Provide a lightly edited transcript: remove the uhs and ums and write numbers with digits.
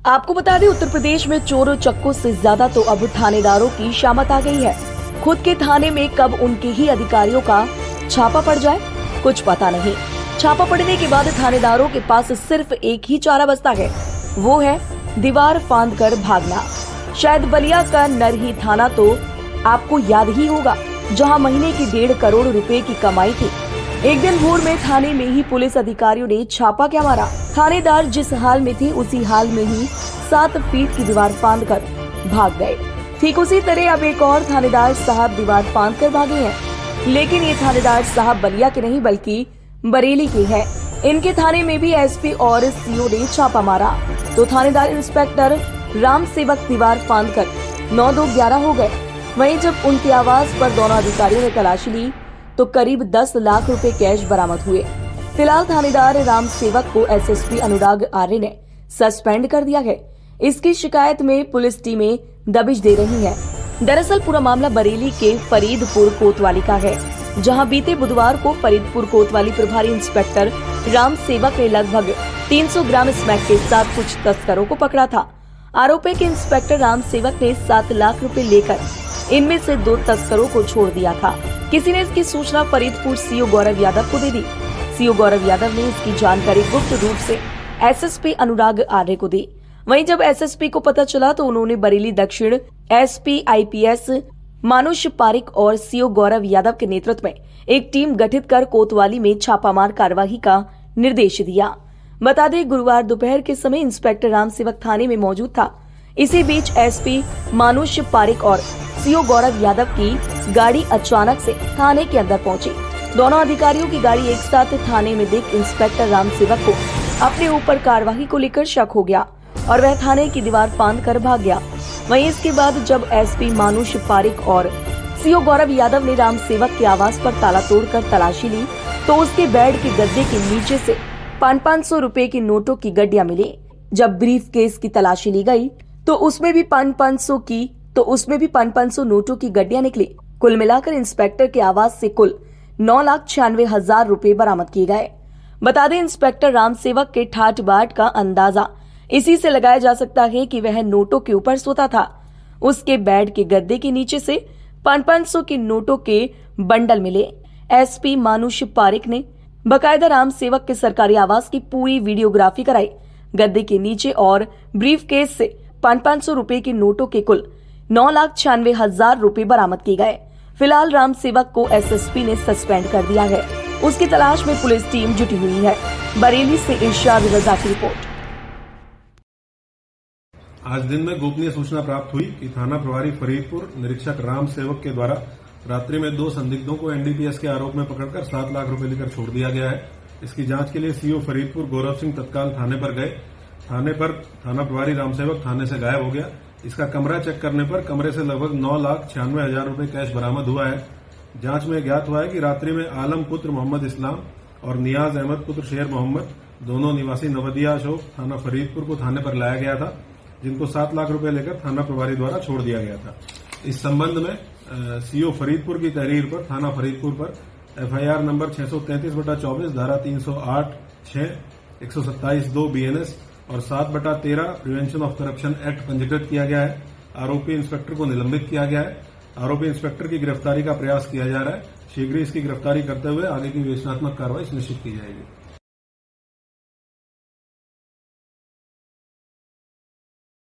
आपको बता दें, उत्तर प्रदेश में चोर और चक्कों से ज्यादा तो अब थानेदारों की शामत आ गई है। खुद के थाने में कब उनके ही अधिकारियों का छापा पड़ जाए कुछ पता नहीं। छापा पड़ने के बाद थानेदारों के पास सिर्फ एक ही चारा बचता है, वो है दीवार फांद कर भागना। शायद बलिया का नरही थाना तो आपको याद ही होगा, जहां महीने की 1.5 करोड़ रुपए की कमाई थी। एक दिन भोर में थाने में ही पुलिस अधिकारियों ने छापा क्या मारा। थानेदार जिस हाल में थे उसी हाल में ही 7 फीट की दीवार फांद कर भाग गए। ठीक उसी तरह अब एक और थानेदार साहब दीवार फांद कर भागे हैं, लेकिन ये थानेदार साहब बलिया के नहीं बल्कि बरेली के हैं। इनके थाने में भी एसपी और सीओ ने छापा मारा तो थानेदार इंस्पेक्टर राम सेवक दीवार फांद कर 9-2-11 हो गए। वहीं जब उनके आवाज पर दोनों अधिकारियों ने तलाशी ली तो करीब 10 लाख रुपए कैश बरामद हुए। फिलहाल थानेदार राम सेवक को एसएसपी अनुराग आर्य ने सस्पेंड कर दिया है। इसकी शिकायत में पुलिस टीमें दबिश दे रही हैं। दरअसल पूरा मामला बरेली के फरीदपुर कोतवाली का है, जहां बीते बुधवार को फरीदपुर कोतवाली प्रभारी इंस्पेक्टर राम सेवक ने लगभग 300 ग्राम स्मैक के साथ कुछ तस्करों को पकड़ा था। आरोप है कि इंस्पेक्टर राम सेवक ने 7 लाख रुपए लेकर इनमें से 2 तस्करों को छोड़ दिया था। किसी ने इसकी सूचना फरीदपुर सीओ गौरव यादव को दे दी। सीओ गौरव यादव ने इसकी जानकारी गुप्त रूप से एसएसपी अनुराग आर्य को दी। वहीं जब एसएसपी को पता चला तो उन्होंने बरेली दक्षिण एसपी आईपीएस मानुष पारिक और सीओ गौरव यादव के नेतृत्व में एक टीम गठित कर कोतवाली में छापामार कार्यवाही का निर्देश दिया। बता दें, गुरुवार दोपहर के समय इंस्पेक्टर राम सेवक थाने में मौजूद था। इसी बीच एसपी मानुष पारिक और सीओ गौरव यादव की गाड़ी अचानक से थाने के अंदर पहुंची। दोनों अधिकारियों की गाड़ी एक साथ थाने में देख इंस्पेक्टर राम सेवक को अपने ऊपर कार्यवाही को लेकर शक हो गया और वह थाने की दीवार फांद कर भाग गया। वहीं इसके बाद जब एसपी मानुष पारिक और सीओ गौरव यादव ने राम सेवक के आवास पर ताला तोड़कर तलाशी ली तो उसके बेड के गद्दे के नीचे से 500 रुपए की नोटों की गड्डियां मिली। जब ब्रीफ केस की तलाशी ली गई तो उसमें भी 500 नोटों की गड्डियां निकली। कुल मिलाकर इंस्पेक्टर के आवास से कुल 9,96,000 रुपए बरामद किए गए। बता दें, इंस्पेक्टर राम सेवक के ठाट बाट का अंदाजा इसी से लगाया जा सकता है कि वह नोटों के ऊपर सोता था। उसके बेड के गद्दे के नीचे से 500 की नोटों के बंडल मिले। एसपी मानुष पारिक ने बकायदा राम सेवक के सरकारी आवास की पूरी वीडियोग्राफी कराई। गद्दे के नीचे और ब्रीफ केस से 500 रुपए के नोटों के कुल 9,96,000 रुपए बरामद किए गए। फिलहाल राम सेवक को एसएसपी ने सस्पेंड कर दिया है। उसकी तलाश में पुलिस टीम जुटी हुई है। बरेली से इरशाद रजा की रिपोर्ट। आज दिन में गोपनीय सूचना प्राप्त हुई कि थाना प्रभारी फरीदपुर निरीक्षक राम सेवक के द्वारा रात्रि में 2 संदिग्धों को एनडीपीएस के आरोप में पकड़कर 7 लाख रुपए लेकर छोड़ दिया गया है। इसकी जांच के लिए सीओ फरीदपुर गौरव सिंह तत्काल थाने पर गए। थाने पर थाना प्रभारी राम सेवक थाने से गायब हो गया। इसका कमरा चेक करने पर कमरे से लगभग 9,96,000 रुपए कैश बरामद हुआ है। जांच में ज्ञात हुआ है कि रात्रि में आलम पुत्र मोहम्मद इस्लाम और नियाज अहमद पुत्र शेर मोहम्मद, दोनों निवासी नवदिया चौक थाना फरीदपुर को थाने पर लाया गया था, जिनको 7 लाख रुपए लेकर थाना प्रभारी द्वारा छोड़ दिया गया था। इस संबंध में सीओ फरीदपुर की तहरीर पर थाना फरीदपुर पर एफआईआर नंबर 633/24 धारा 308(6), 127(2) बीएनएस और 7/13 प्रिवेंशन ऑफ करप्शन एक्ट पंजीकृत किया गया है। आरोपी इंस्पेक्टर को निलंबित किया गया है। आरोपी इंस्पेक्टर की गिरफ्तारी का प्रयास किया जा रहा है। शीघ्र इसकी गिरफ्तारी करते हुए आगे की विवेचनात्मक कार्रवाई सुनिश्चित की जाएगी।